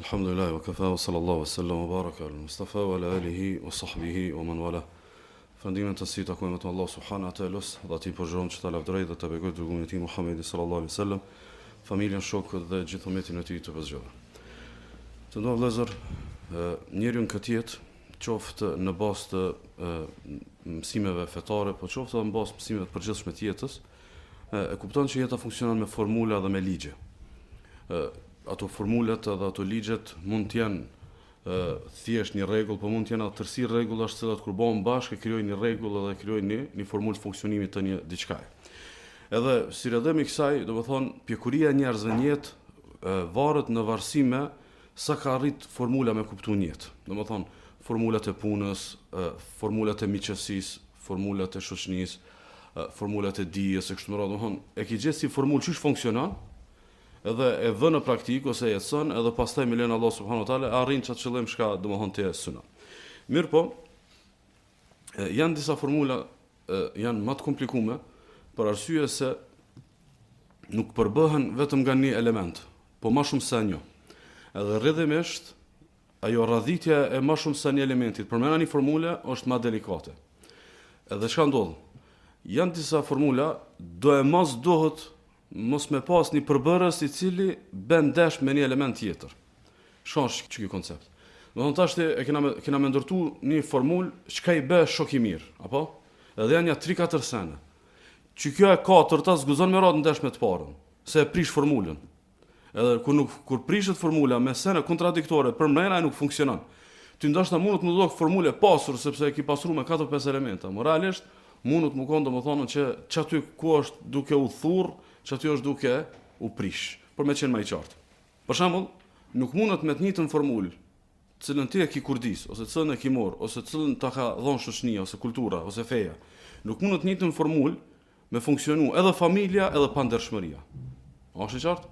Alhamdulillah wa kafa wa sallallahu wa sallam wa baraka ala Mustafa wa ala alihi wa sahbihi wa man wala. Falëndimin të si takojmë të Allah subhanahu wa ta'ala, dhe ati përgjëron që ta lavdrej dhe të begoj dërgumin e tij Muhammedi sallallahu alaihi wasallam, familjen, shokët dhe gjithë ummetin e tij të bezgjuar. Të ndonë vëllezër, njeriu në këtë jetë, qoftë në bazë të mësimeve fetare, po qoftë në bazë mësimeve të përgjithshme të jetës, e kupton që jeta funksionon me formula dhe me ligje. Ato formulat dhe ato ligjet mund të jenë thjesht një rregull, po mund të jenë ato tërësi rregullash të cilat kur bëhen bashkë krijojnë një rregull dhe krijojnë një formulë të funksionimit të një diçkaje. Edhe si rrëdhëm i kësaj, domethënë pjekuria e njerëzve në jetë varet në varësi me sa ka arrit formula me kuptu një jetë. Domethënë formulat e punës, formulat e miqësisë, formulat e shoqënisë, formulat e dijes, e kështu me radhë, domethënë e ke gjetë si formulë çish funksionon, edhe e vë në praktikë ose e jetëson, edhe pastaj me lenin Allah subhanahu wa taala arrin çat qëllim çka domethënë të synon. Mirë po, janë disa formula janë më të komplikuara për arsye se nuk përbëhen vetëm nga një element, po më shumë se një. Edhe rrjedhimisht ajo radhitja e më shumë se një elementit përmend një formule është më delikate. Edhe çka ndodh? Janë disa formula do e mos me pas një përbërës i cili bën dash me një element tjetër. Shosh që ky koncept. Do të thonë e kena me ndërtu një formulë çka i bë shok i mirë, apo? Edhe janë 3-4 sene. Që kjo e katërta zguzon me radhë ndesh me të parën, se e prish formulën. Edhe kur prishet formula me sene kontradiktore, për mrena nuk funksionon. Ty ndoshta mund të më dogë formulë e pasur sepse e ki pasur me 4-5 elementa. Moralisht mund të më konë domethënë që çaty ku është duke u thurr, që aty është duke u prish, por me qenë më i qartë. Për shembull, nuk mundet me të njëjtën formulë, cilën ti e ki kurdis, ose cilën e ki morë, ose cilën ta ka dhënë shoqënia, ose kultura, ose feja. Nuk mundet të njëjtën formulë me funksionu edhe familja, edhe pandershmëria. A është i qartë?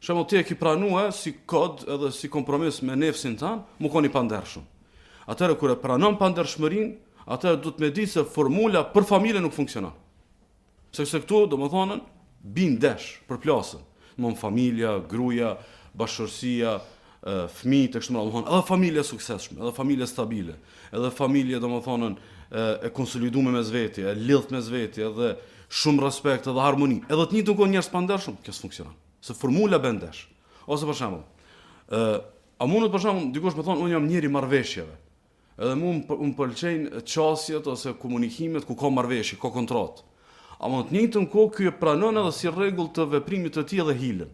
Shembull, ti e ki pranuar si kod edhe si kompromis me nefsin tan, mu koni pandershëm. Atëherë kur e pranon pandershmërinë, atëherë duhet me di se formula për familje nuk funksionon. Sepse këtu domethënë bin desh për plasën. Domthon familja, gruaja, bashkësia, fëmijët e kështu me radhë, edhe familje suksesshme, edhe familje stabile, edhe familje domethënë e konsoliduar mes veti, e lidh mes veti, edhe shumë respekt edhe harmoni. Edhe të njëjtën kohë njerëz pa ndershëm, kjo s'funksionon. Se formula bën desh. Ose për shembull, a mundet për shembull dikush më thonë unë jam njëri marrëveshjeve. Edhe më pëlqejnë çësjet ose komunikimet ku ka marrëveshje, ka kontratë. Ama të njëjtën kohë ky e pranon edhe si rregull të veprimit të tij edhe hilën.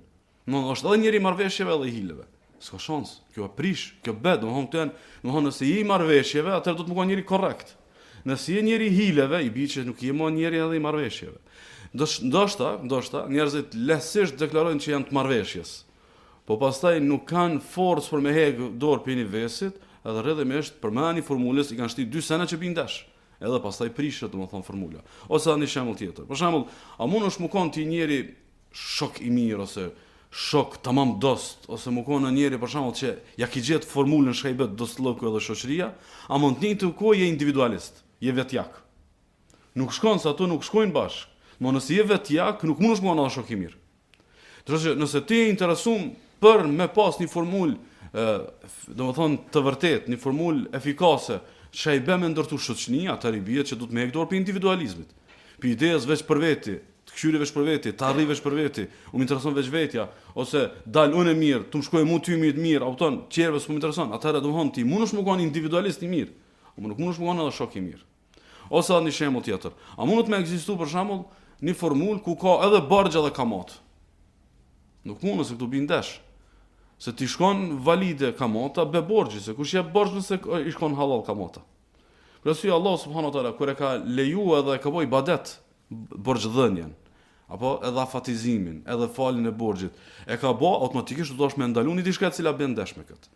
Domthonë është edhe njëri marrëveshjeve edhe hilëve. S'ka shans. Kjo e prish, kjo bëhet, domthonë nëse je i marrëveshjeve, atëherë do të më qenë njëri korrekt. Nëse je njëri hilëve, i bie që nuk je më njëri edhe i marrëveshjeve. Ndoshta njerëzit lehtësisht deklarojnë që janë të marrëveshjes. Po pastaj nuk kanë forcë për me heqë dorë prej një vesit, edhe rrjedhimisht përmendani formulës i kanë shtit 2 sene që bin dash. Edhe pastaj prishet domethënë formula. Ose një shembull tjetër. Për shembull, a mundesh më kon ti njëri shok i mirë ose shok tamam dost, ose më kon njëri për shembull që ja ki gjet formulën çka i bë dostllëku edhe shoqëria, a mund të njëjtë kohë je individualist, je vetjak. Nuk shkon se ato nuk shkojnë bashkë. Mo nëse je vetjak, nuk mundesh më kon shok i mirë. Nëse ti je interesuar për me pas një formulë, domethënë të vërtetë, një formulë efikase, që i bë me ndërtu shoqëni, atëherë i bie që duhet me heq dorë për individualizmit. Për ideas veç për veti, të këshyri veç për veti, të arri veç për veti, u më intereson veç vetja, ose dal unë e mirë, tu më shkoj mu ty mirë, auton, qerve s'u më intereson, atëherë domethënë ti mundesh më qenë individualist i mirë, apo nuk mundesh më qenë edhe shok i mirë. Ose një shembull tjetër. A mundet me ekzistuar për shembull një formulë ku ka edhe borxh edhe kamat? Nuk mundet se këtu bin dash. Se ti shkon valide kamata be borxhi, se kush jep borxh nëse i shkon halal kamata. Për arsye Allah subhanahu wa taala kur e ka lejuar edhe ka bëj ibadet borxhdhënien, apo edhe afatizimin, edhe faljen e borxhit, e ka bë automatikisht do të me ndaluni diçka e cila bën dash me kët.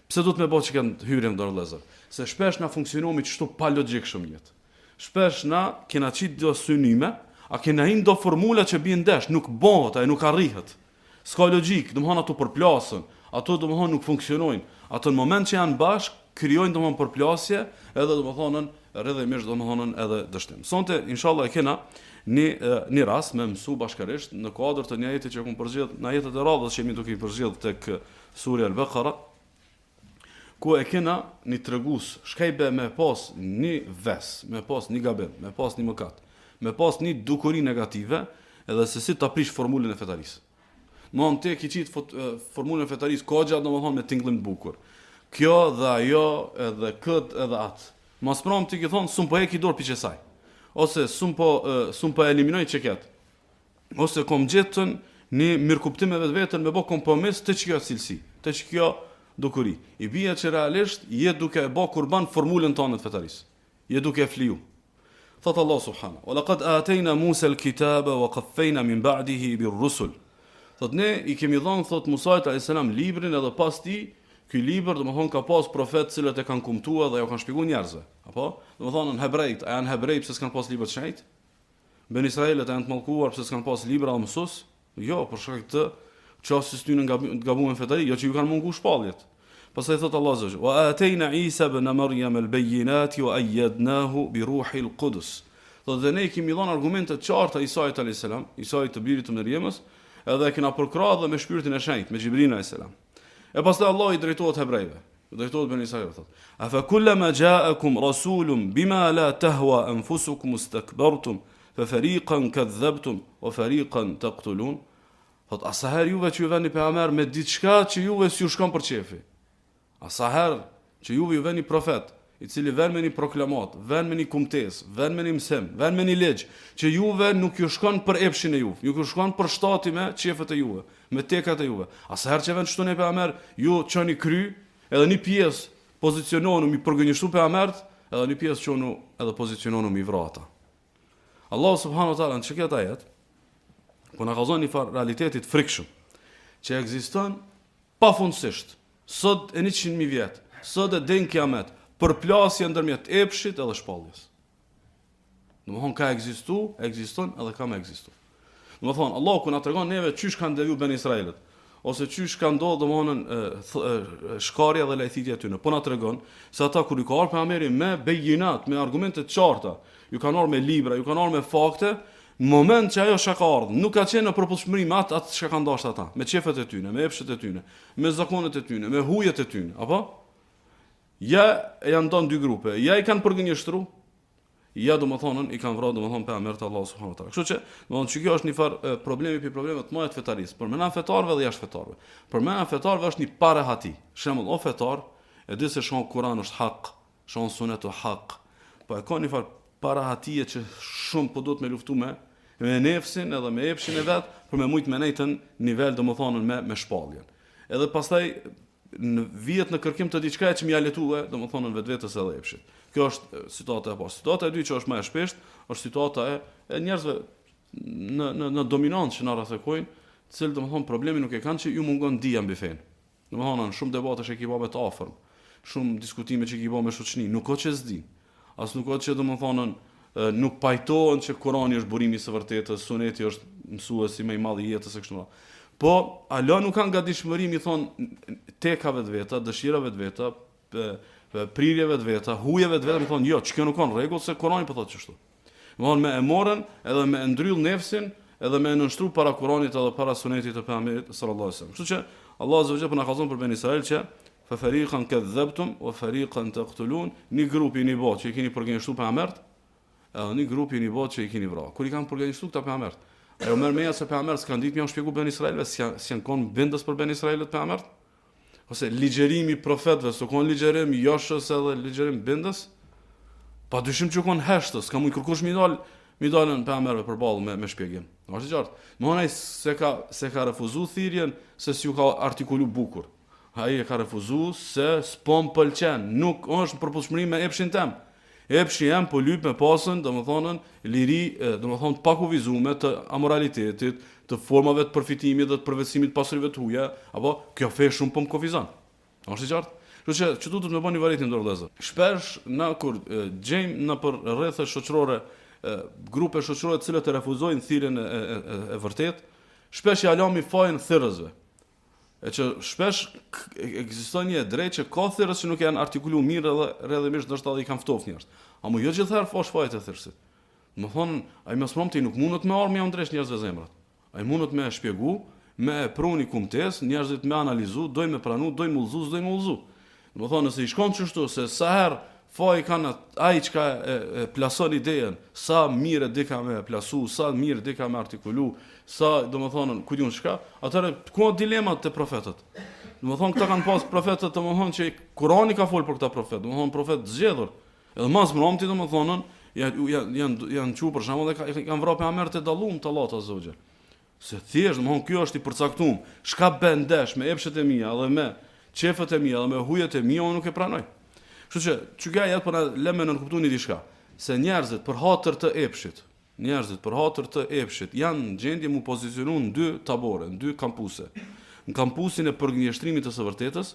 Pse do të më bëj që kanë hyrje ndër vëllezër? Se shpesh na funksionojmë kështu pa logjikshëm jetë. Shpesh na kena çit do synime, a kena hin do formula që bien dash, nuk bëhet, ai nuk arrihet. S'ka logjik, domethënë ato përplasën, ato domethënë nuk funksionojnë. Ato në moment që janë bashk, krijojnë domethënë përplasje, edhe domethënë rrjedhimisht domethënë edhe dështim. Sonte inshallah e kena një rast me mësu bashkërisht në kuadër të një ajeti që kam përzier, në ajetet e radhës që jemi duke i përzier tek Surja Al-Baqara, ku e kena një tregus, shkajbe me pas një ves, me pas një gabim, me pas një mëkat, me pas një dukuri negative, edhe se si ta prish formulën e fetarisë. Më te ki qitë formulën e fetarisë, ko gjatë do më thonë me tinglim të bukur. Kjo dhe ajo, edhe këtë edhe atë. Mas pram ti ki thonë, sun po e ki dorë pi qesaj. Ose sun po eliminoj qeket. Ose kom gjetën një mirëkuptim e vetën me bo kompromis të që kjo cilësi, të që kjo dukuri. I bia që realisht je duke e bo kurban formulën tonë të fetarisë. Je duke e fliju. Thotë Allah subhanahu, wa laqad atayna Musa al-kitaba wa qaffayna min ba'dihi bir-rusul. Thotë ne i kemi dhënë thot Musait alayhis salam librin edhe pas ti ky libër domethënë ka pas profet cilët e kanë kumtuar dhe ja kanë shpjeguar njerëzve. Apo? Domethënë në hebrejt, a janë hebrej pse s'kan pas libër të shenjtë? Ben Israelit janë të mallkuar pse s'kan pas libra dhe mësues? Jo, për shkak të çështës së tyre gabuar fetari, jo që ju kanë mungu shpalljet. Pastaj thot Allah Azza wa atayna Isa ibn Maryam al-bayyinati wa ayyadnahu bi ruhil qudus. Do të ne kemi dhënë argumente të qarta Isait alayhis salam, Isait të birit të Maryamës, edhe e kena përkrahur dhe me shpirtin e shenjtë, me Xhibrin alayhis salam. E pastaj Allah i drejtohet hebrejve. I drejtohet ben Isait thot: "Afa kullama ja'akum rasulun bima la tahwa anfusukum istakbartum fa fariqan kadhabtum wa fariqan taqtulun." Thot asaher juve që ju veni pejgamber me diçka që juve s'ju shkon për çefi. Asaher që juve ju veni profet, i cili vën me një proklamat, vën me një kumtes, vën me një mësim, vën me një ligj, që juve nuk ju shkon për epshin e juve, nuk ju shkon për shtati me qefët e juve, me tekat e juve. Asaher që vën çtu ne pejgamber, ju çoni kry, edhe një pjesë poziciononu mi përgënjeshtu pejgambert, edhe një pjesë çonu edhe poziciononu mi vrata. Allah subhanahu wa taala në çka ajet, po na ka dhënë një far realitetit frikshëm, që ekziston pafundësisht, sot e 100.000 vjet, sot e den kiamet, përplasje ndërmjet epshit edhe shpalljes. Domethënë ka ekziston edhe ka më ekzistu. Domethënë Allahu kur na tregon neve çysh kanë deviju ben Israelit, ose çysh ka ndodhur domethënë shkarja dhe lajthitja e tyre. Po na tregon se ata kur i ka ardhur pejgamberi me bejinat, me argumente të qarta, ju kanë ardhur me libra, ju kanë ardhur me fakte, në moment që ajo shka ka ardhur, nuk ka qenë në përputhshmëri me atë çka kanë dashur ata, me qefet e tyre, me epshet e tyre, me zakonet e tyre, me hujet e tyre, apo? Ja janë ndonë dy grupe, ja i kanë përgënjeshtru, ja domethënë i kanë vrarë domethënë pejgamberin e Allahut subhanahu wa taala. Kështu që domethënë që kjo është një far problemi për problemet të mëdha të fetarisë, për mëna fetarëve dhe jashtë fetarëve. Për mëna fetarëve është një parahati. Shembull, o fetar, e di se shon Kur'an është hak, shon sunetu hak. Po e ka një far parahatie që shumë po duhet me luftu me nefsin edhe me epshin e vet, për me mujt me nejtën nivel domethënë me shpalljen. Edhe pastaj në vihet në kërkim të diçka që më ja letue, domethënë vetvetes edhe epshit. Kjo është situata e parë. Situata e dytë që është më e shpeshtë, është situata e njerëzve në dominancë që na rrethojnë, të cilët domethënë problemi nuk e kanë që ju mungon dija mbi fen. Domethënë shumë debate që i bëmë të afërm, shumë diskutime që i bëmë me shoqëni, nuk ka që s'din. As nuk ka që domethënë nuk pajtohen që Kurani është burimi i së vërtetës, Suneti është mësuesi më i madh i jetës së kështu me radhë. Po, ala nuk kanë gatishmëri mi thon tekave të veta, dëshirave të veta, prirjeve të veta, hujeve të veta, mi thon jo, ç'kjo nuk ka rregull se Kurani po thotë kështu. Domthon me e morën edhe me ndryll nefsin, edhe me nënshtru para Kuranit edhe para Sunetit të pejgamberit sallallahu alajhi wasallam. Kështu që Allah azza wa jalla po na ka thënë për ben Israil që fa fariqan kadhabtum wa fariqan taqtulun, një grup i botë që i keni përgjigjështu pejgambert, edhe një grup i botë që i keni vrarë. Kur i kanë përgjigjështu këta pejgambert, ajo merr meja se pejgamberi s'kan ditë më janë shpjeguar ben Israilëve si janë kon bindës për ben Israilët pejgambert, ose ligjerimi profetëve, s'u kon ligjerim joshës edhe ligjerim bindës, pa dyshim që kon heshtës, ka mujt kërkush mi dalën pejgamberëve përballë me shpjegim. Është qartë. Mohonaj se ka refuzuar thirrjen se si u ka artikulu bukur. Ai e ka refuzuar se s'po m'pëlqen, nuk është në përputhshmëri me epshin tim. Epshi jam po lyp me pasën, domethënë liri, domethënë pa kuvizuar të amoralitetit, të formave të përfitimit dhe të përvetësimit pasurive të huaja, apo kjo fe shumë po m'kufizon. Është qartë? Kështu që çdo duhet të bëni varitin ndër vëllezër. Shpesh na kur gjejmë në për rrethe shoqërore, grupe shoqërore të cilët e refuzojnë thirrjen e vërtet, shpesh ja lëmi fajin thirrësve. E që shpesh ekziston një drejt që ka thirrës që nuk janë artikuluar mirë edhe rrjedhimisht ndoshta i kanë ftoftë njerëz. Amo jo gjithëherë fosh fajt e thirrësit. Domethënë, ai më smomti nuk mundet me armë ndresh njerëzve zemrat. Ai mundet me shpjegu, me pruni kumtes, njerëzit me analizu, dojnë me pranu, dojnë mullzu, s'dojnë mullzu. Domethënë nëse i shkon kështu se sa herë fai kanë ai çka e plason ideën, sa mirë di ka me plasu, sa mirë di ka me artikulu, sa domethënë ku diun çka, atëherë ku ka dilemat te profetët. Domethënë këta kanë pas profetët domethënë që Kurani ka fol për këta profetë, domethënë profet zgjedhur. Edhe mas mbromti domethënë janë çu për shembull dhe kanë vrarë pejgamberët e dallum të Allahut azza wa xal. Se thjesht domethënë ky është i përcaktuar, çka bën ndesh me epshet e mia dhe me çefët e mia dhe me hujet e mia unë nuk e pranoj. Kështu që çuga jetë për na lëmë në kuptuani diçka, se njerëzit për hatër të epshit, janë në gjendje mu pozicionu në dy tabore, në dy kampuse. Në kampusin e përgënjeshtrimit të së vërtetës,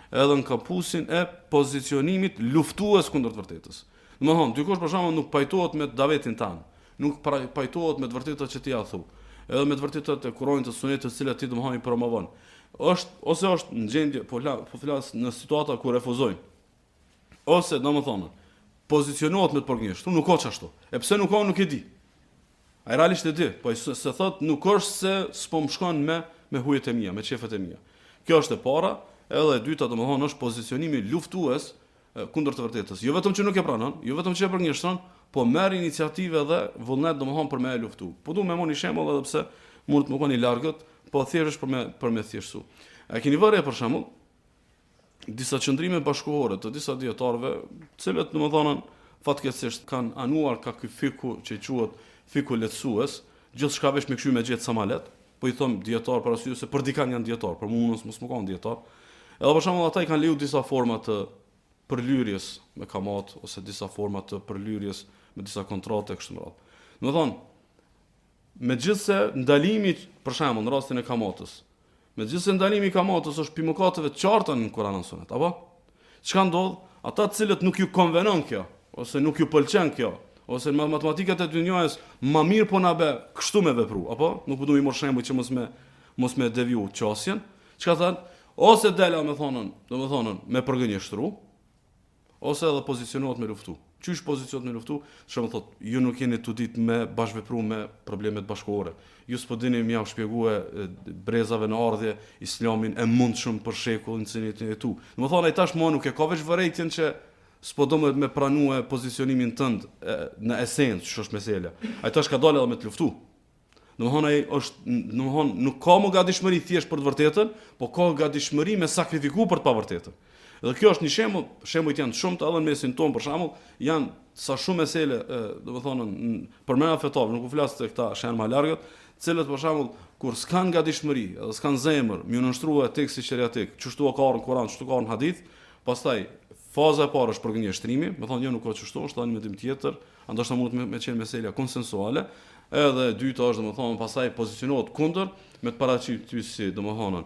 edhe në kampusin e pozicionimit luftues kundër të vërtetës. Domethënë, dikush për shembull nuk pajtohet me davetin tan, nuk pajtohet me të vërtetat që ti ja thu, edhe me të vërtetat e Kuranit të Sunetit të cilat ti domethënë i promovon. Ose është në gjendje po flas në situata ku refuzojnë. Ose domethënë pozicionohet me të përgënjeshtruar, nuk ka çashtu. E pse nuk ka, nuk e di. Ai realisht e di, po se thot nuk është se s'po më shkon me hujet e mia, me çefet e mia. Kjo është e para, edhe e dyta domethënë është pozicionimi luftues kundër të vërtetës. Jo vetëm që nuk e pranon, jo vetëm që e përgënjeshtron, po merr iniciativë dhe vullnet domethënë për me e luftu. Po du me moni shembull edhe pse mund të më koni largët, po thjesht për me thjeshtësu. A keni vënë për shembull disa qëndrime bashkëkohore të disa dietarëve, të cilët domethënë fatkeqësisht kanë anuar ka ky fiku që quhet fiku lehtësues, gjithçka vesh me kshy me gjet sa ma let, po i thon dietar para sy se për dikan janë dietar, për mua mos më kanë dietar. Edhe për shembull ata i kanë leju disa forma të përlyrjes me kamat ose disa forma të përlyrjes me disa kontrate kështu me radhë. Domethënë, megjithse ndalimi për shembull në rastin e kamatës, megjithse ndalimi i kamatës është pimokateve të qarta në Kur'an dhe Sunet, apo? Çka ndodh? Ata të cilët nuk ju konvenon kjo, ose nuk ju pëlqen kjo, ose në matematikat e dynjës më mirë po na bë kështu me vepru, apo? Nuk po duam i marr shembull që mos me deviju qasjen. Çka thon? Ose dela me thonën, domethënë me përgënjeshtru, ose edhe pozicionohet me luftu. Qysh pozicionohet me luftu? Shumë thot, ju nuk jeni të ditë me bashkëvepru me problemet bashkëkohore. Ju s'po dini më ja shpjegue brezave në ardhje islamin e mundshëm për shekullin që jeni jetu. Domethënë ai tashmë nuk e ka veç vërejtjen që s'po do me pranue pozicionimin tënd në esencë, që është mesela. Ai tash ka dalë edhe me të luftu. Domethënë ai nuk ka më gatishmëri thjesht për të vërtetën, po ka gatishmëri me sakrifiku për të pavërtetën. Dhe kjo është një shembull janë shumë të edhe në mesin tonë për shembull, janë sa shumë mesele, domethënë për mëna fetare, nuk u flas te këta shembull më largët, të cilët për shembull kur s'kan gatishmëri, edhe s'kan zemër, më nënshtrua teksti sheriatik, çështu ka në Kur'an, çështu ka në hadith, pastaj faza e parë është përgënjeshtrimi, më thonë jo nuk ka çështu, është tani mendim tjetër, ndoshta mund të qenë mesela konsensuale, edhe e dyta është domethënë pastaj pozicionohet kundër me të paraqitur si domethënë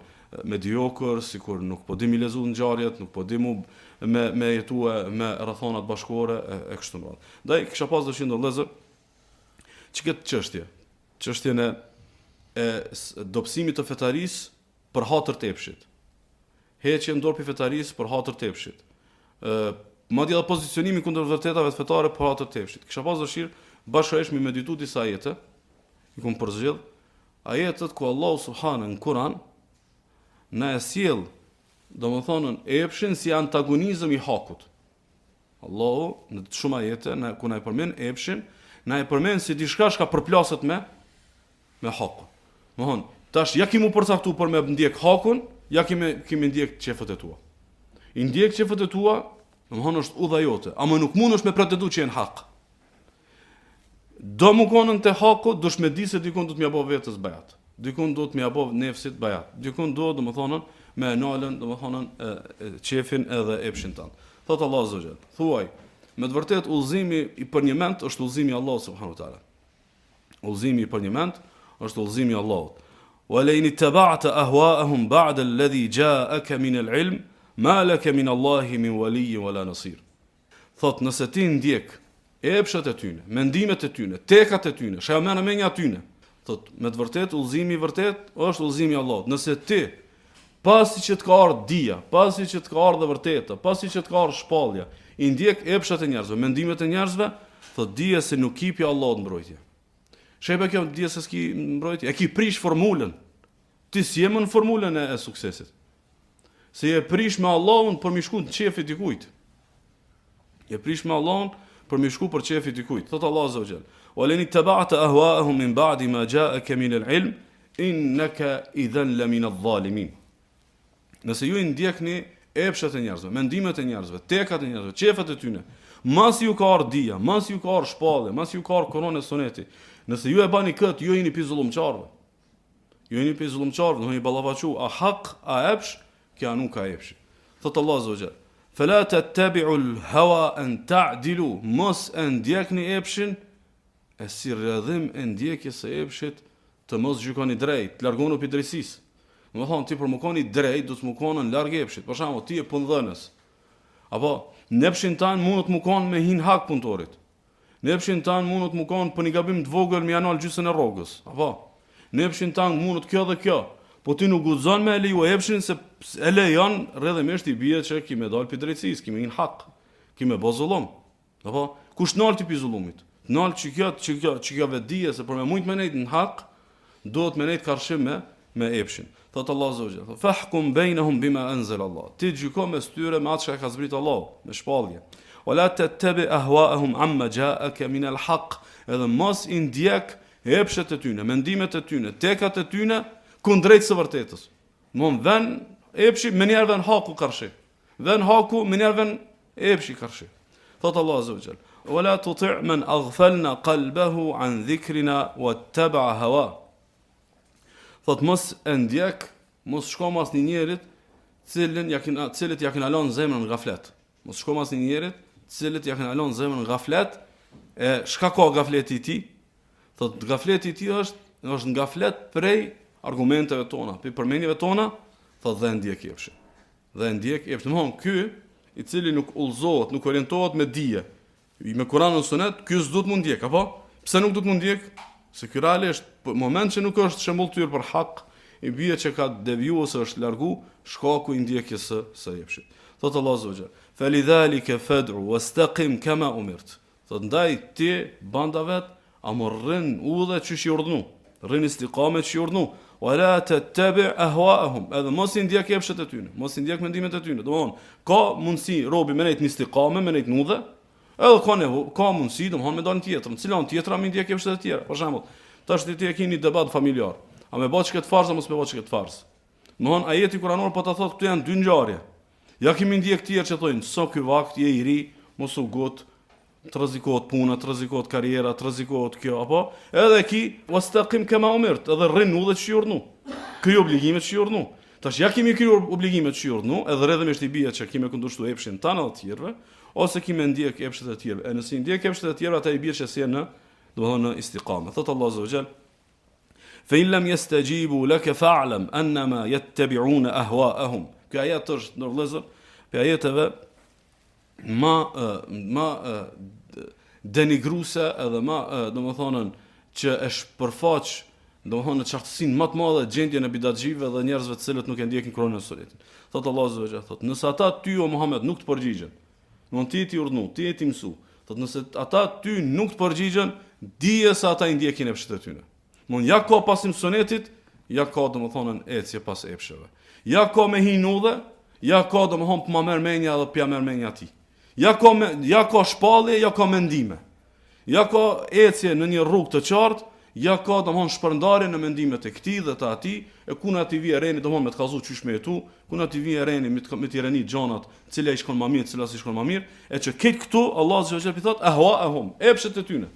mediokër, sikur nuk po di mi lezu ngjarjet, nuk po di me jetue me rrethonat bashkëkohore e kështu me radhë. Ndaj kisha pas dëshirë ndonjëzë që këtë çështjen e dobësimit të fetarisë për hatër të epshit. Heqje dorë pi fetarisë për hatër të epshit. Madje edhe pozicionimi kundër vërtetave të fetare për hatër të epshit. Kisha pas dëshirë bashkërisht me meditu disa ajete, i kum përzgjedh ajetet ku Allahu subhanahu në Kur'an na e sjell, domethënë epshin si antagonizëm i hakut. Allahu në shumë ajete ku na e përmend epshin, na e përmend si diçka që përplaset me hakun. Domethënë, tash ja kemi përcaktuar për me ndjek hakun, ja kemi ndjek çefët e tua. I ndjek çefët e tua, domethënë është udha jote, ama nuk mundesh me pretendu që janë hak. Do më konën te haku, dush me di se dikon do të më apo vetes bajat. Dikun do të më apo nefsit bajat. Dikun do domethënë me nalën, domethënë çefin edhe epshin tan. Thot Allah azza xal. Thuaj, me të vërtet udhëzimi i për një mend është udhëzimi i Allahut subhanahu wa taala. Udhëzimi i për një mend është udhëzimi i Allahut. Wa la in ittaba'ta ahwa'ahum ba'da alladhi ja'aka min al-'ilm ma laka min Allahi min wali wala nasir. Thot nëse ti ndjek epshat e tyne, mendimet e tyne, tekat e tyne, shajmena me një atyne, thot, me të vërtet, udhëzimi i vërtet është udhëzimi i Allahut. Nëse ti, pasi që të ka ardhur dia, pasi që të ka ardhur vërteta, pasi që të ka ardhur shpallja, i ndjek epshat e njerëzve, mendimet e njerëzve, thot dije se nuk kipi Allahut mbrojtje. Shepa kjo dije se s'ki mbrojtje, e ki prish formulën. Ti si je në formulën e suksesit. Se je prish me Allahun për mi shku në qefit i kujt. Je prish me Allahun për mi shku për qefit i kujt. Thot Allah azza wa jall: "Walani taba'ta ahwa'ahum min ba'di ma ja'aka min al-'ilm innaka idhan la min adh-dhalimin." Nëse ju i ndjekni epshat e njerëzve, mendimet e njerëzve, tekat e njerëzve, qefat e tyne, mas ju ka ardhur dia, mas ju ka ardhur shpallje, mas ju ka ardhur Kur'ani e Suneti. Nëse ju e bani këtë, ju jeni pi zullumçarve. Ju jeni pi zullumçarve, do jeni ballavaçu a hak a epsh, kja nuk ka epsh. Thot Allah azza wa jall: "Fala tattabi'u al-hawa an ta'dilu", mos e ndjekni epshin, e si rrjedhim e ndjekjes së epshit të mos gjykoni drejt, të largoni pi drejtësisë. Do të thonë ti për më koni drejt, do të më konë në larg epshit. Për shembull, ti je punëdhënës. Apo në epshin tan mund të më konë me hin hak punëtorit. Në epshin tan mund të më konë për një gabim të vogël me anal gjysën e rrogës. Apo në epshin tan mund të kjo dhe kjo. Po ti nuk guxon me leju epshin se e lejon rrjedhimisht i bie që ki me dal pi drejtësisë, ki me hin hak, ki me bë zullum. Apo kush nal ti pi zullumit? Nal çka vetë se për me mujt me nejt në hak, duhet me nejt karshim me epshin. Thot Allah azza wa jall: "Fahkum bainahum bima anzala Allah." Ti gjyko mes tyre me atë që ka zbrit Allah, me shpallje. "Wala tattabi ahwa'ahum amma ja'aka min al-haq." Edhe mos i ndjek epshet e tyne, mendimet e tyne, tekat e tyne kundrejt së vërtetës. Mund vën epshi me njerë vën haku karshi. Vën haku me njerë vën epshi karshi. Thot Allah azza wa jall: "Wala tuti' man aghfalna qalbahu an dhikrina wattaba'a hawa." Thot mos e ndjek, mos shko mas një njerit cilët ja kena lënë zemrën në gaflet. Mos shko mas një njerit cilët ja kena lënë zemrën në gaflet. E shka ka gafleti i tij? Thot gafleti i tij është në gaflet prej argumenteve tona, për përmendjeve tona, thot dhe ndjek epshin. Dhe ndjek epshin. Domthon ky i cili nuk udhëzohet, nuk orientohet me dije, me Kur'anin e Sunet, ky s'do të mund ndjek, apo? Pse nuk do të mund ndjek? Se ky realisht në moment që nuk është shembull tyr për hak, i bie që ka devijuar se është largu shkaku i ndjekjes së epshit. Thot Allah azza wa jall: "Falidhalika fad'u wastaqim kama umirt." Thot ndaj ti banda vet, amorrin udhë çish i urdhnu. Rrin istiqame që i urdhnu. "Wala tattabi' ahwa'ahum." Edhe mos i ndjek epshet e tyre, mos i ndjek mendimet e tyre. Domthon, ka mundsi robi me nejt në istiqame, me nejt në udhë. Edhe ka mundsi, domthon me dalë tjetër, në cilën tjetra me ndjek epshet e tjera. Për shembull, tash ti e keni debat familjar. A me bëj çka të farz apo mos me bëj çka të farz? Domthon ajeti kuranor po ta thotë këtu janë dy ngjarje. Ja kemi ndjek të tjerë që thonë, "So ky vakt je i ri, mos u gut, të rrezikohet puna, të rrezikohet karriera, të rrezikohet kjo apo." Edhe ki wastaqim kama umirt, edhe rrin udhët që i urdhnu. Kry obligimet që i urdhnu. Tash ja kemi kryer obligimet që i urdhnu, edhe rrjedhimisht i bie që kemi kundërshtuar epshin tanë edhe të tjerëve, ose kemi ndjek epshet e tjerëve. E nëse ndjek epshet e tjerëve, ata i bie që si në, domethënë në istiqame. Thot Allah azza wa jall: "Fa in lam yastajibu laka fa'lam annama yattabi'una ahwa'ahum." Kjo ajet është në vëllezër, për ajeteve ma denigruese edhe ma domethënë që e shpërfaq domethënë çartësinë më të madhe gjendjen e bidatxive dhe njerëzve të cilët nuk e ndjekin Kur'anin e Sunetin. Thot Allah azza wa jall, thot nëse ata ty o Muhammed nuk të përgjigjen, domethënë ti ti urdhnu, ti ti mësu, thot nëse ata ty nuk të përgjigjen, dije se ata i ndjekin epshet e tyre. Mund ja ka pasim Sunetit, ja ka domethënë ecje pas epsheve. Ja ka me hinudhe, ja ka domethënë pa merr menja dhe pa merr menja ti. Ja ka shpallje, ja ka mendime. Ja ka ecje në një rrugë të qartë, ja ka domthon shpërndarje në mendimet e këtij dhe të atij, e kuna ti vi reni domthon me të kallzu çysh me jetu, kuna ti vi reni me të reni gjonat, cila i shkon më mirë, cila si shkon më mirë, e që këtë këtu Allah subhanahu wa taala thot ahwa'ahum, epshet e tyre,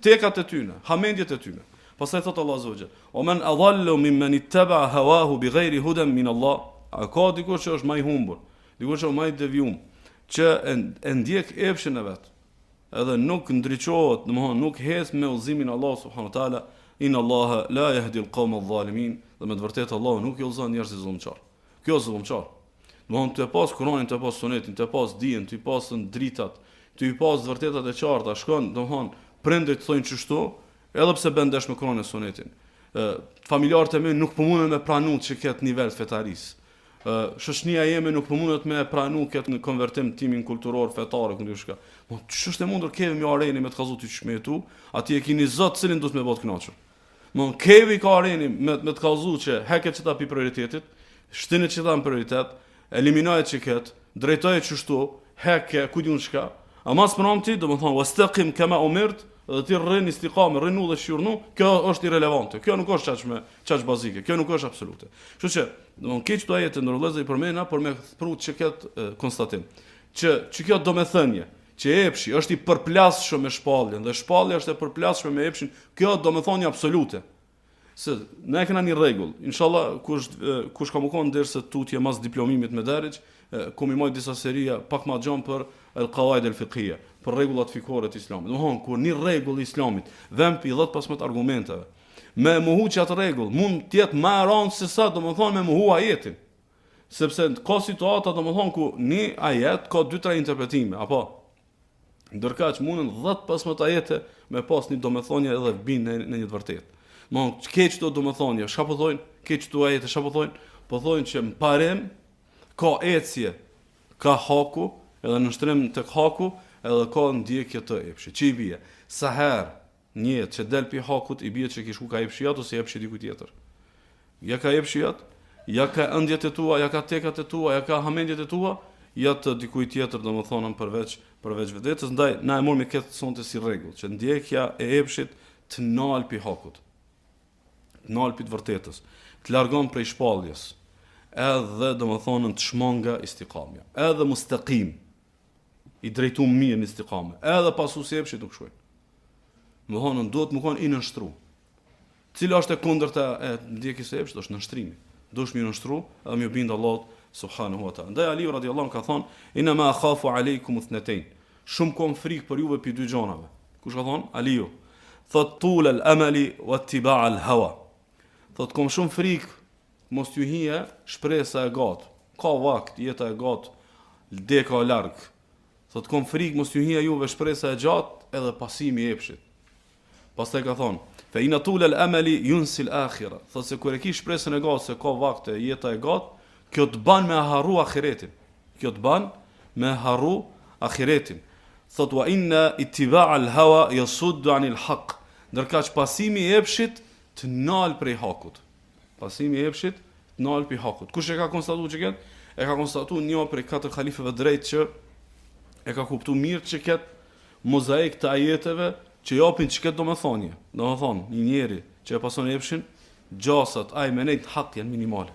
tekat e tyre, hamendjet e tyre. Pastaj thot Allah subhanahu wa taala: "O men adallu mimman ittaba hawahu bighayri hudan min Allah." A ka dikush që është më i humbur, dikush që është më i devijum, që e ndjek epshin e vet. Edhe nuk ndriçohet, domthon nuk hes me udhëzimin e Allah subhanahu wa taala, inna Allah la yahdi al-qawm adh-dhalimin, dhe me të vërtetë Allah nuk i udhëzon njerëzit zullumçar. Kjo është zullumçar. Domthon të pas Kur'anin, të pas Sunetin, të pas dijen, të pas dritat, të pas vërtetat e qarta, shkon domthon prindërit thonë çështu, edhe pse bën dash me Kur'anin e Sunetin. Familjarët e mi nuk po mundën me pranu që këtë nivel fetaris. Shoqënia jeme nuk po mundet me pranu këtë në konvertim timin kulturor, fetar, këndishka. Po ç'është e mundur kemi me areni me të kallzu ti çmetu, aty e keni Zot cilin duhet me bot kënaqur. Mon kemi ka areni me të kallzu që heket çta pi prioritetit, shtinë çta në prioritet, eliminoj çiket, drejtoje çështu, heke, ku diun çka. Ama s'pronti, domethënë wastaqim kama umirt, dhe ti rrin istiqame, rrinu dhe shqyrnu, kjo është irrelevante. Kjo nuk është çaq bazike, kjo nuk është absolute. Kështu që, domethënë keq këto ajete ndërlozë i përmena për me pru çiket konstatim. Që kjo domethënie që epshi është i përplasshëm me shpalljen dhe shpallja është e përplasshme me epshin, kjo domethënie absolute. Se ne kena një rregull. Inshallah kush ka më kon derse tutje mas diplomimit me derriç, ku më moj disa seria pak më gjon për al-qawaid al-fiqhiyya, për rregullat fikore të Islamit. Domthon kur një rregull i Islamit vëm pi 10-15 argumenteve. Me mohu që atë rregull mund të jetë më e rëndë se sa domthon me mohu ajetin. Sepse ka situata domthon ku një ajet ka 2-3 interpretime, apo ndërkaq mundën 10-15 ajete me pas një domethënie edhe binë në një të vërtetë. Mon keq to domethënie, çka po thonë? Keq to ajete çka po thonë? Po thonë që në parim ka ecje, ka haku, edhe në shtrim tek haku, edhe ka ndjekje të epshit. Çi i bie? Sa herë një që del pi hakut i bie që kish ku ka epshiat ose epshi diku tjetër. Ja ka epshiat, ja ka ëndjet e tua, ja ka tekat e tua, ja ka hamendjet e tua, ja të dikujt tjetër domethënë përveç vetes, ndaj na e morëm këtë sonte si rregull, që ndjekja e epshit të nal pi hakut. Të nal pi të vërtetës, të largon prej shpalljes. Edhe domethënë të shmonga istiqamja, edhe mustaqim i drejtuar mirë në istiqame, edhe pasu se epshit nuk shkojnë. Domethënë duhet më kon i nënshtru. Cila është e kundërta e ndjekjes së epshit? Është nënshtrimi. Dush më nënshtru, edhe më bind Allahut subhanahu wa taala. Ndaj Ali radiallahu anhu ka thonë: "Inna ma akhafu aleikum ithnatayn." Shumë kom frikë për juve pi dy gjonave. Kush ka thonë? Aliu. Thot tul al-amali wa ittiba' al-hawa. Thot kom shumë frikë mos t'ju hije shpresa e gat. Ka vakt, jeta e gat, deka e larg. Thot kom frikë mos t'ju hije juve shpresa e gjatë edhe pasimi i epshit. Pastaj ka thonë: "Fa inna tul al-amali yunsi al-akhirah." Thot se kur e ki shpresën e gat se ka vakt e jeta e gat, kjo të ban me harru ahiretin. Kjo të ban me harru ahiretin. Thot wa inna ittiba' al-hawa yasuddu 'anil haqq. Ndërkaq pasimi i epshit të nal prej hakut. Pasimi i epshit të nal prej hakut. Kush e ka konstatuar që këtë? E ka konstatuar një prej 4 halifëve drejt që e ka kuptuar mirë që këtë mozaik të ajeteve që japin çka domethënie. Domethënë, një njeri që e pason epshin, gjasat ai me nejt hak janë minimale.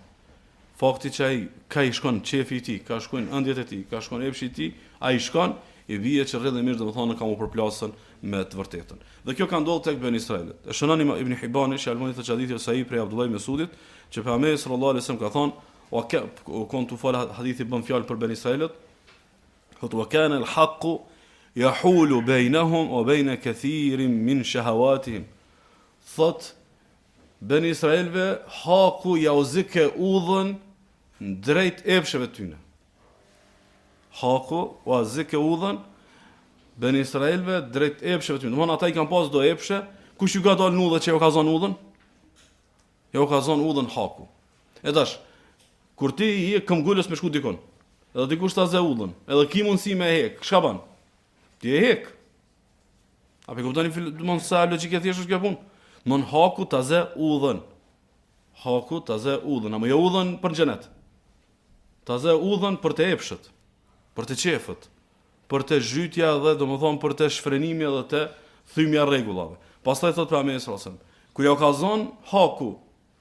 Fakti që ai ka i shkon qefi i tij, ka shkojnë ëndjet e tij, ka shkon epshi i tij, ai shkon i bie që rreth mirë domethënë ka u përplasën me të vërtetën. Dhe kjo ka ndodhur tek Ben Israelit. E shënon Ibn Hibani, Shalmoni të hadithi sahih prej Abdullah Mesudit, që pejgamberi sallallahu alaihi wasallam ka thonë: "Wa kuntu fala hadithi bën fjalë për Ben Israelit." Thot: "Wa kana al-haqqu yahulu bainahum wa bain kathirin min shahawatihim." Thot Ben Israelve haku ja u zike udhën drejt epsheve tyne. Haku u zike udhën Ben Israelve drejt epsheve tyne. Domthon ata I kanë pas do epshe, kush ju ka dalë në udhë që ju ka zonë udhën? Jo ka zonë udhën haku. E tash, kur ti I këmbgulës me shku dikon, edhe dikush ta ze udhën, edhe ki mundësi me hek, çka bën? Ti e hek. A pe kuptoni domthon sa logjike thjesht është kjo punë? Mon haku ta ze udhën. Haku ta ze udhën, ama jo udhën për xhenet. Ta ze udhën për të epshët, për të qefët, për të zhytja dhe domethënë për të shfrenimi edhe të thymja rregullave. Pastaj thot pejgamberi sallallahu alajhi wasallam, kur ja ka zon haku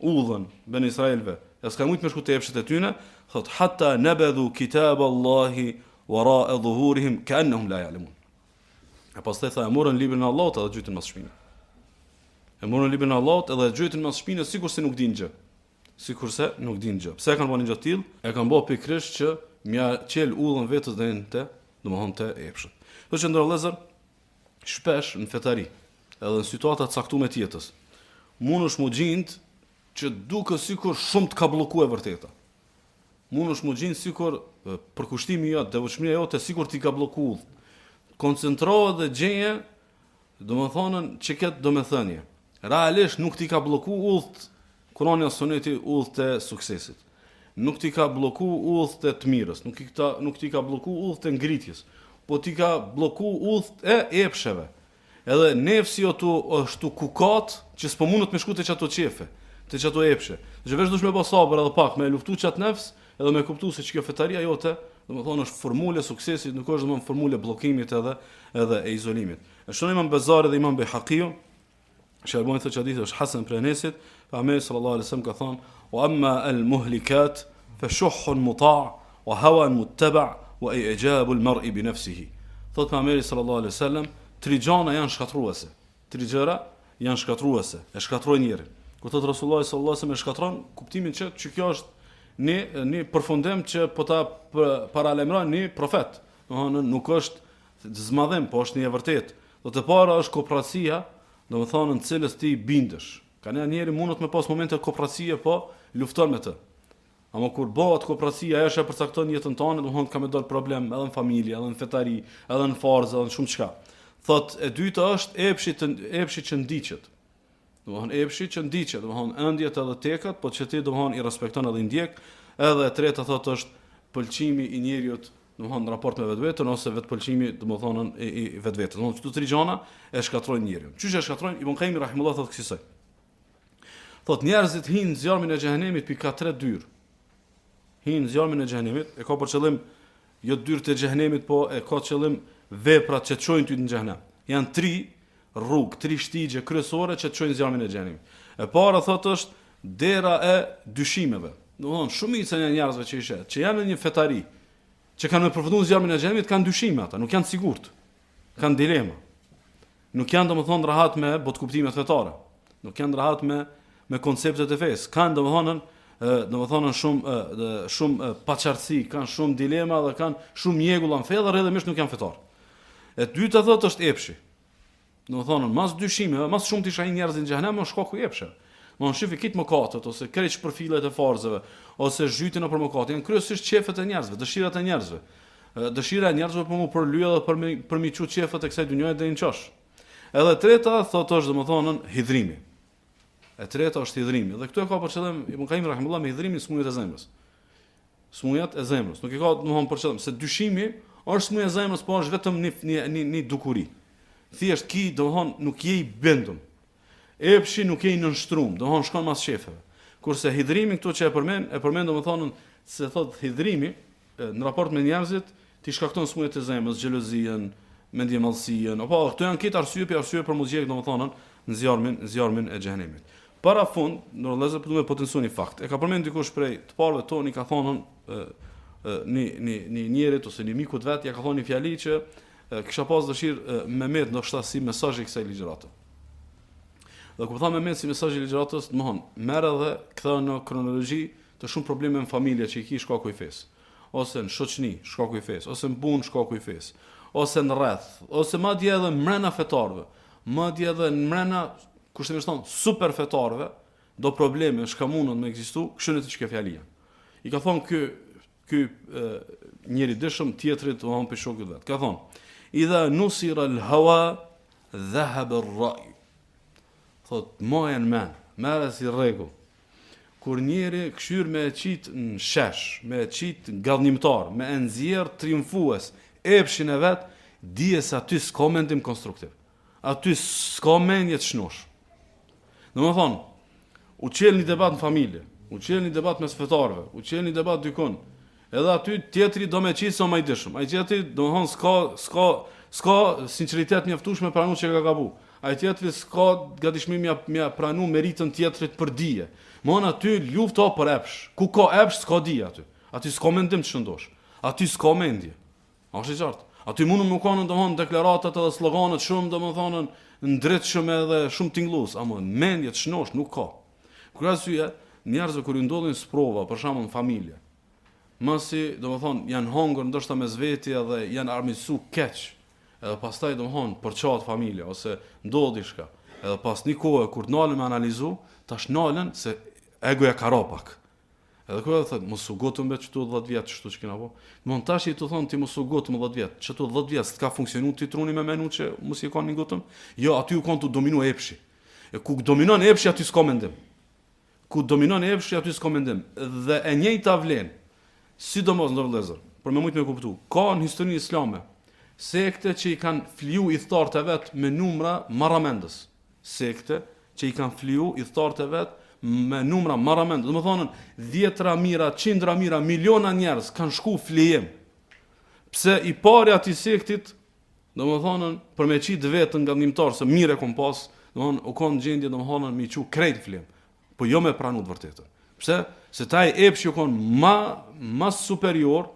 udhën Ben Israelve, ja s'ka mujt me shku të epshët e tyne, thot hatta nabadhu kitaballahi wara'a dhuhurihim ka'annahum la ya'lamun. E pastaj tha morën librin e Allahut edhe gjytën mas shpinës. E morën librin e Allahut edhe gjytën mas shpinës sikurse nuk dinë gjë. Sikurse nuk dinë gjë. Pse kanë bënë gjë të tillë? E kanë bërë pikërisht që mja qel udhën vetes deri te, domethënë te epshët. Do që ndërlëzër shpesh në fetari, edhe në situata të caktuara të jetës, mundesh mu gjind që duke sikur shumë të ka bllokuar vërteta. Mundesh mu gjind sikur përkushtimi jot, devotshmëria jote sikur ti ka bllokuar. Koncentrohet dhe gjeje, domethënën që këtë domethënie. Realisht nuk ti ka bllokuar udhët Kurani ose Suneti udhët e suksesit. Nuk ti ka bllokuar udhët e të mirës, nuk ti ka bllokuar udhët e ngritjes, po ti ka bllokuar udhët e epsheve. Edhe nefsi jotu është kukat që s'po mundet me shku te çato qefe, te çato epshe. Që veç dush me pas sabër edhe pak me luftu çat nefs, edhe me kuptu se që kjo fetaria jote, domethënë është formule suksesit, nuk është domethënë formule bllokimit edhe e izolimit. E shon Imam Bezari dhe Imam Bejhaqiu, shërbojnë se hadith është hasan për Enesit, pejgamberi sallallahu alaihi wasallam ka thonë: "Wa amma al-muhlikat fa shuhhun muta' wa hawan muttaba' wa i'jabu al-mar'i bi nafsihi." Thot pejgamberi sallallahu alaihi wasallam, tri gjëra janë shkatruese. Tri gjëra janë shkatruese, e shkatrojnë njerin. Kur thot Rasulullah sallallahu alaihi wasallam e shkatron, kuptimin që kjo është një përfundim që po ta paralajmëron një profet. Domthonë nuk është zmadhim, po është një e vërtetë. Do të para është kooperacia, domethënë në cilës ti bindesh. Ka njëri mundet me pas momente kooperacie, po lufton me të. Ama kur bëhet kooperacia, ajo është e përcakton jetën tonë, domthonë ka më dal problem edhe në familje, edhe në fetari, edhe në farzë, edhe në shumë çka. Thot e dyta është epshi që ndiqet. Domthonë epshi që ndiqet, domthonë ëndjet edhe tekat, po që ti domthonë i respekton edhe i ndjek. Edhe e treta thot është pëlqimi i njeriut, domthonë në raport me vetveten ose vetpëlqimi, domthonë i vetvetes. Domthonë këto tri gjëra e shkatrojnë njeriun. Çish e shkatrojnë? Ibn Qayyim rahimullah thot kësaj. Thot njerëzit hinë në zjarmin e xhehenemit pika 3 dyrë. Hinë në zjarmin e xhehenemit, e ka për qëllim jo dyrët e xhehenemit, po e ka qëllim veprat që çojnë ty në xhehenem. Janë 3 rrugë, 3 shtigje kryesore që çojnë në zjarmin e xhehenemit. E para thot është dera e dyshimeve. Domthonë shumica e njerëzve që janë në një fetari, që kanë përfunduar zjarmin e xhenemit, kanë dyshime ata, nuk janë të sigurt. Kanë dilema. Nuk janë domethënë rahat me botkuptimet fetare. Nuk janë rahat me konceptet e fesë. Kanë domethënë shumë paqartësi, kanë shumë dilema dhe kanë shumë mjegulla në fe dhe rrjedhimisht nuk janë fetar. E dyta thotë është epshi. Domethënë mas dyshimeve, mas shumë të ishin njerëz në xhenem, është shkaku i epshit. Mos shifi kit mëkatet ose kreç përfilet e farzave ose zhytin apo mëkat, janë kryesisht qefet e njerëzve, dëshirat e njerëzve. Dëshira e njerëzve për mu përlyë dhe për mi çu qefet e kësaj dynjaje deri në çosh. Edhe e treta thotë është domethënë hidhrimi. E treta është hidhrimi. Dhe këtu e ka për qëllim Ibn Qayyim rahimullah me hidhrimin smujat e zemrës. Smujat e zemrës. Nuk e ka domethënë për qëllim se dyshimi është smuja e zemrës, po është vetëm një dukuri. Thjesht ki domethënë nuk je i bindum. Epshi nuk je i nënshtruar, domethënë shkon mas shefeve. Kurse hidhrimi këtu që e përmend domethënë se thotë hidhrimi në raport me njerëzit ti shkakton smujat e zemrës, xhelozien, mendjemallësien, apo këto janë këtë arsye për muzikë domethënë në zjarmin e xhehenemit. Para fund, ndërlëzë për të me potencu një fakt. E ka përmend dikush prej të parëve tonë, i ka thonë një njerit ose një mikut vetë, ja ka thonë një fjali që kisha pas dëshirë me metë ndoshta si mesazh i kësaj ligjërate. Dhe kur tha me metë si mesazh i ligjëratës, domthon, merr edhe ktheu në kronologji të shumë probleme në familje që i ki shkaku i fesë, ose në shoqëni shkaku i fesë, ose në punë shkaku i fesë, ose në rreth, ose madje edhe mrena fetarëve, madje edhe në mrena kushtimisht thon super fetarëve, do probleme shkamunën me ekzistu, kështu të çka fjalia. I ka thon ky njëri dëshëm tjetrit u han pe shokut vet. Ka thon: "Idha nusira al-hawa dhahaba ar-ra'y." Thot mojen merë si rregull. Kur njeri këshyr me e qit në shesh, me e qit gallënimtar, me e nxjerr triumfues epshin e vet, dije se aty s'ka mendim konstruktiv. Aty s'ka mendje të shnosh. Domethënë, u qel një debat në familje, u qel një debat mes fetarëve, u qel një debat dykun. Edhe aty tjetri do me qit sa më i dëshëm. Ai tjetri domethënë s'ka sinqeritet mjaftueshme për anë që ka gabu. Ai tjetri s'ka gatishmim mja pranu meritën tjetrit për dije. Mon aty lufto për epsh. Ku ka epsh s'ka dije aty. Aty s'ka mendim të shëndosh. Aty s'ka mendje. Është i qartë. Aty mundun më kanë domthon deklaratat edhe sloganet shumë domethënë ndritshëm edhe shumë tingëllues, ama mendje të shënosh nuk ka. Kur arsye njerëzve kur i ndodhin sprova, për shembull në familje, masi domethënë janë hongër ndoshta mes veti edhe janë armiqsu keq. Edhe pastaj domthon për çat familje ose ndodhi diçka. Edhe pas një kohë kur nalën me analizu, tash nalën se egoja ka ropak. Edhe kur thotë mos u gotëm me çtu 10 vjet çtu që kena po. Mon tash i të thon ti mos u gotëm 10 vjet. Çtu 10 vjet s'ka funksionuar ti truni me menu që mos i kanë një gotëm. Jo, aty u kanë tu dominu epshi. E ku dominon epshi aty s'ka mendim. Ku dominon epshi aty s'ka mendim. Dhe e njëjta vlen. Sidomos ndër vëllezër, për më shumë të kuptu. Ka në historinë islame sekte që i kanë fliu i thtartë vet me numra marramendës. Sekte që i kanë fliu i thtartë vet me numra marrament, do të thonë 10 mijëra, 100 mijëra, miliona njerëz kanë shku flijim. Pse i pari atij sektit, domethënë për me qit vetën nga ndihmtar se mirë kom pas, domethënë u kon gjendje domethënë me qiu krejt flim, po jo me pranu të vërtetën. Pse? Se taj epshi u kon ma superior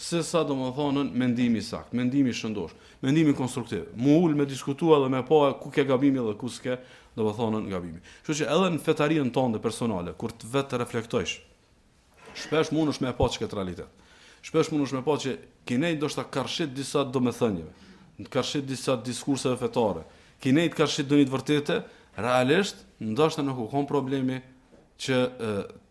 se sa domethënë mendimi i sakt, mendimi i shëndosh, mendimi konstruktiv. Mu ul me diskutua dhe me pa ku ke gabimi dhe ku s'ke domethënë gabimi. Kështu që edhe në fetarinë tonë personale, kur të vetë reflektojsh, shpesh mundesh me pa çka realitet. Shpesh mundesh me pa që kinej ndoshta karshit disa domethënieve, karshit disa diskurseve fetare. Kinej karshit dënit vërtete, realisht ndoshta nuk ka problemi që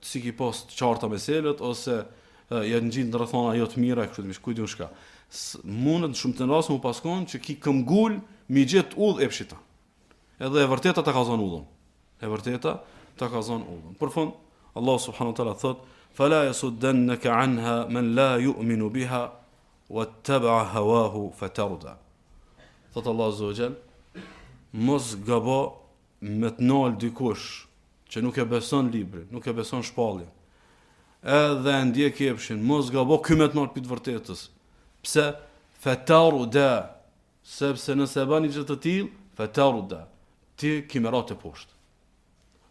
si ki post qarta meselët ose janë gjitë në rrethona jo të mira kështu të mish kujt shka. Mundet shumë të rrasë mu paskon që ki këmgull mi gjet udh e pshita. Edhe e vërteta ta ka zonë udhën. E vërteta ta ka zonë udhën. Për fund, Allah subhanahu wa taala thot: "Fala yasuddannaka anha man la yu'minu biha wattaba'a hawahu fatarda." Thot Allah azza wa jall, mos gabo me të nal dikush që nuk e beson librin, nuk e beson shpalljen. Edhe ndjek epshin, mos gabo ky me të nal për të vërtetës. Pse? Fatarda. Sepse nëse bani gjë të tillë, fatarda, ti kimerat e poshtë.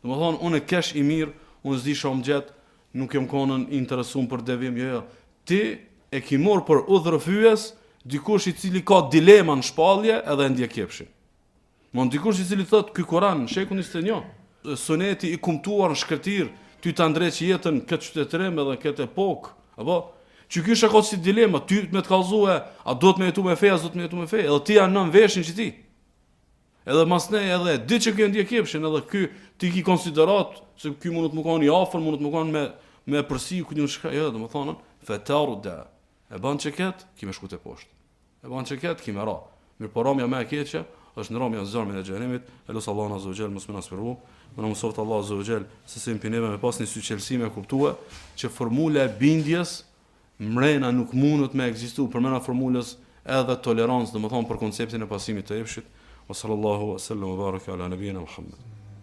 Domethënë unë kesh i mirë, unë s'di shumë gjet, nuk jam konën interesuar për devim, jo. Ti e ki marr për udhërfyes dikush i cili ka dilema në shpallje edhe ndjek epshin. Mon dikush i cili thot ky Kur'an në shekullin 21, suneti i kumtuar në shkretir, ty ta ndreq jetën këtë qytetërim edhe këtë epokë, apo që ky shaka si dilema, ty me të kallzue, a do të me jetu me fe, a do të me jetu me fe, edhe ti janë nën veshin që ti. Edhe masne edhe di që ky ndjek epshin, edhe ky ti ki konsiderat se ky mund të më kanë i afër, mund të më kanë me përsi ku një shka, jo, domethënë fatarda. E ban çeket, ki me shkut e poshtë. E ban çeket, ki me ra. Mirë po ramja më e keqe është në ramja zërmin e xhenemit, elos Allahu azza wa jall mos më na sferu, më na mësoft Allahu azza wa jall se si pineve me pasni syçelësi me kuptua që formula e bindjes mrena nuk mundet me ekzistu përmena formulës edhe tolerancë, domethënë për konceptin e pasimit të epshit. Wa sallallahu wa sallam wa baraka ala nabiyina Muhammad.